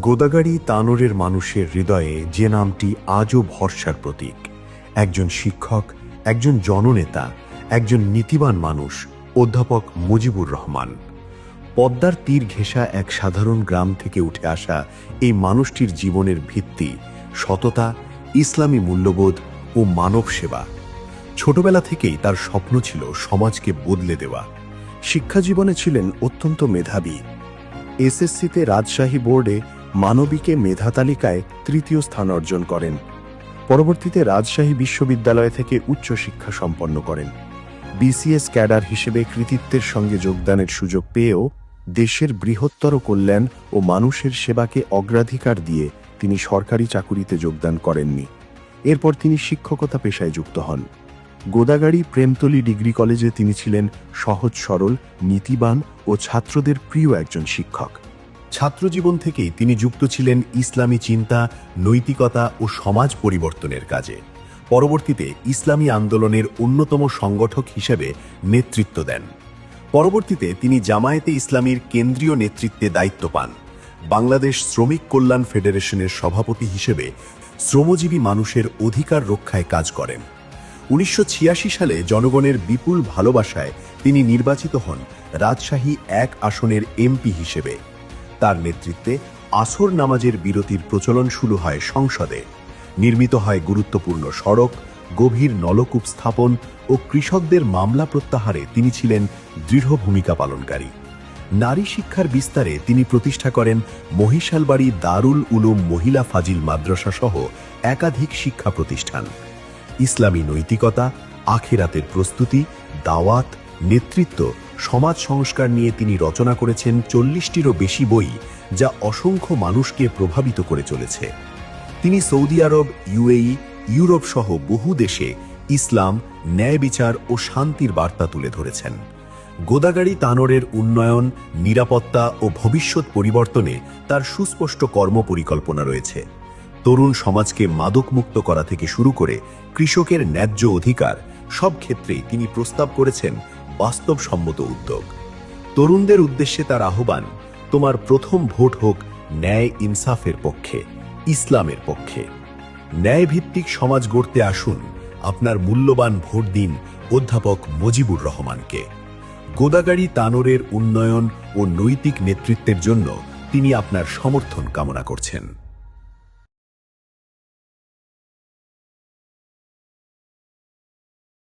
গোদাগাড়ি তানোরের মানুষের হৃদয়ে যে নামটি আজও ভরসার প্রতীক। একজন শিক্ষক, একজন জননেতা, একজন নীতিবান মানুষ, অধ্যাপক মুজিবুর রহমান। পদ্মার তীর ঘেঁষা এক সাধারণ গ্রাম থেকে উঠে আসা এই মানুষটির জীবনের ভিত্তি সততা, ইসলামী মূল্যবোধ ও মানব সেবা। ছোটবেলা থেকেই তার স্বপ্ন ছিল সমাজকে বদলে দেওয়া। শিক্ষাজীবনে ছিলেন অত্যন্ত মেধাবী। এসএসসিতে রাজশাহী বোর্ডে মানবিকে মেধা তালিকায় তৃতীয় স্থান অর্জন করেন। পরবর্তীতে রাজশাহী বিশ্ববিদ্যালয় থেকে উচ্চশিক্ষা সম্পন্ন করেন। বিসিএস ক্যাডার হিসেবে কৃতিত্বের সঙ্গে যোগদানের সুযোগ পেয়েও দেশের বৃহত্তর কল্যাণ ও মানুষের সেবাকে অগ্রাধিকার দিয়ে তিনি সরকারি চাকুরিতে যোগদান করেননি। এরপর তিনি শিক্ষকতা পেশায় যুক্ত হন। গোদাগাড়ি প্রেমতলী ডিগ্রি কলেজে তিনি ছিলেন সহজ সরল, নীতিবান ও ছাত্রদের প্রিয় একজন শিক্ষক। ছাত্রজীবন থেকেই তিনি যুক্ত ছিলেন ইসলামী চিন্তা, নৈতিকতা ও সমাজ পরিবর্তনের কাজে। পরবর্তীতে ইসলামী আন্দোলনের অন্যতম সংগঠক হিসেবে নেতৃত্ব দেন। পরবর্তীতে তিনি জামায়াতে ইসলামীর কেন্দ্রীয় নেতৃত্বে দায়িত্ব পান। বাংলাদেশ শ্রমিক কল্যাণ ফেডারেশনের সভাপতি হিসেবে শ্রমজীবী মানুষের অধিকার রক্ষায় কাজ করেন। 1986 সালে জনগণের বিপুল ভালোবাসায় তিনি নির্বাচিত হন রাজশাহী 1 আসনের এমপি হিসেবে। তার নেতৃত্বে আসর নামাজের বিরতির প্রচলন শুরু হয় সংসদে। নির্মিত হয় গুরুত্বপূর্ণ সড়ক, গভীর নলকূপ স্থাপন ও কৃষকদের মামলা প্রত্যাহারে তিনি ছিলেন দৃঢ় ভূমিকা পালনকারী। নারী শিক্ষার বিস্তারে তিনি প্রতিষ্ঠা করেন মহিশালবাড়ি দারুল উলুম মহিলা ফাজিল মাদ্রাসা সহ একাধিক শিক্ষা প্রতিষ্ঠান। ইসলামী নৈতিকতা, আখিরাতের প্রস্তুতি, দাওয়াত, নেতৃত্ব, সমাজ সংস্কার নিয়ে তিনি রচনা করেছেন 40টিরও বেশি বই, যা অসংখ্য মানুষকে প্রভাবিত করে চলেছে। তিনি সৌদি আরব, ইউএই, ইউরোপ সহ বহু দেশে ইসলাম, ন্যায় বিচার ও শান্তির বার্তা তুলে ধরেছেন। গোদাগাড়ি তানোরের উন্নয়ন, নিরাপত্তা ও ভবিষ্যৎ পরিবর্তনে তার সুস্পষ্ট কর্মপরিকল্পনা রয়েছে। তরুণ সমাজকে মাদকমুক্ত করা থেকে শুরু করে কৃষকের ন্যায্য অধিকার, সব ক্ষেত্রেই তিনি প্রস্তাব করেছেন বাস্তবসম্মত উদ্যোগ। তরুণদের উদ্দেশ্যে তার আহ্বান, তোমার প্রথম ভোট হোক ন্যায় ইনসাফের পক্ষে, ইসলামের পক্ষে। ন্যায়ভিত্তিক সমাজ গড়তে আসুন, আপনার মূল্যবান ভোট দিন অধ্যাপক মুজিবুর রহমানকে। গোদাগাড়ি তানোরের উন্নয়ন ও নৈতিক নেতৃত্বের জন্য তিনি আপনার সমর্থন কামনা করছেন।